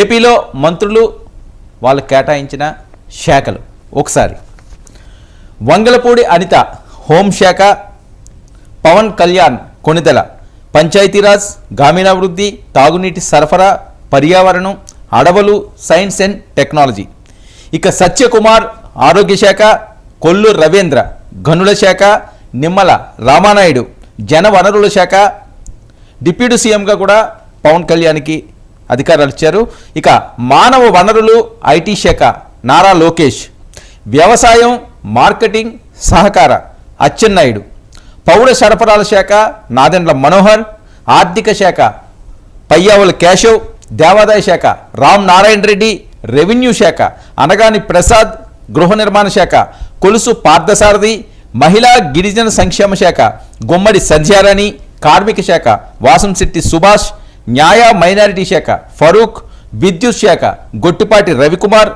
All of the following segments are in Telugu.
ఏపీలో మంత్రులు వాళ్ళు కేటాయించిన శాఖలు ఒకసారి వంగలపూడి అనిత హోంశాఖ, పవన్ కళ్యాణ్ కొణిదెల పంచాయతీరాజ్, గ్రామీణాభివృద్ధి, తాగునీటి సరఫరా, పర్యావరణం, అడవులు, సైన్స్ అండ్ టెక్నాలజీ. ఇక సత్యకుమార్ ఆరోగ్య శాఖ, కొల్లు రవీంద్ర గనుల శాఖ, నిమ్మల రామానాయుడు జన వనరుల శాఖ. డిప్యూటీ సీఎంగా కూడా పవన్ కళ్యాణ్కి అధికారాలు ఇచ్చారు. ఇక మానవ వనరులు ఐటీ శాఖ నారా లోకేష్, వ్యవసాయం, మార్కెటింగ్, సహకార అచ్చెన్నాయుడు, పౌర సరఫరాల శాఖ నాదెండ్ల మనోహర్, ఆర్థిక శాఖ పయ్యావుల కేశవ్, దేవాదాయ శాఖ రామ్ నారాయణ రెడ్డి, రెవెన్యూ శాఖ అనగాని ప్రసాద్, గృహ నిర్మాణ శాఖ కొలుసు పార్థసారథి, మహిళా గిరిజన సంక్షేమ శాఖ గుమ్మడి సంధ్యారాణి, కార్మిక శాఖ వాసంశెట్టి సుభాష్, న్యాయ మైనారిటీ శాఖ ఫరూక్, విద్యుత్ శాఖ గొట్టిపాటి రవికుమార్,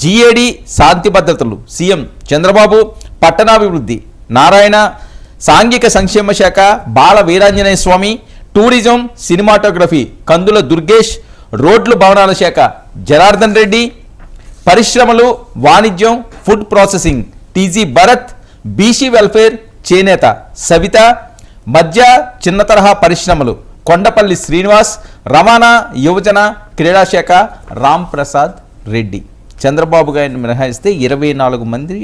జిఏడి శాంతి భద్రతలు సీఎం చంద్రబాబు, పట్టణాభివృద్ధి నారాయణ, సాంఘిక సంక్షేమ శాఖ బాల వీరాంజనేయ స్వామి, టూరిజం సినిమాటోగ్రఫీ కందుల దుర్గేష్, రోడ్లు భవనాల శాఖ జనార్దన్ రెడ్డి, పరిశ్రమలు వాణిజ్యం food processing TG Bharat, BC welfare చేనేత సవిత, మధ్య చిన్న తరహా పరిశ్రమలు కొండపల్లి శ్రీనివాస్, రవాణా యువజన క్రీడా శాఖ రామ్ ప్రసాద్ రెడ్డి. చంద్రబాబు గారిని మినహాయిస్తే 24 మంది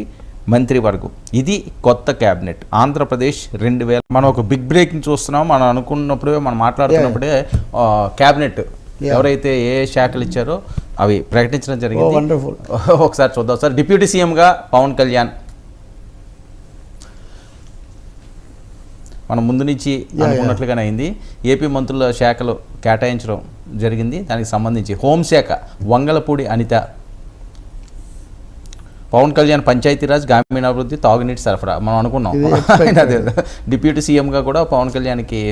మంత్రివర్గం. ఇది కొత్త క్యాబినెట్. ఆంధ్రప్రదేశ్ 2000 మనం ఒక బిగ్ బ్రేకింగ్ చూస్తున్నాం. మనం అనుకున్నప్పుడే మనం మాట్లాడుతున్నప్పుడే క్యాబినెట్ ఎవరైతే ఏ శాఖలు ఇచ్చారో అవి ప్రకటించడం జరిగింది. ఒకసారి చూద్దాం సార్. డిప్యూటీ సీఎంగా పవన్ కళ్యాణ్ మనం ముందు నుంచి అనుకున్నట్లుగానే అయింది. ఏపీ మంత్రుల శాఖలు కేటాయించడం జరిగింది. దానికి సంబంధించి హోంశాఖ వంగలపూడి అనిత, పవన్ కళ్యాణ్ పంచాయతీరాజ్, గ్రామీణాభివృద్ధి, తాగునీటి సరఫరా మనం అనుకున్నాం. అదే డిప్యూటీ సీఎంగా కూడా పవన్ కళ్యాణ్కి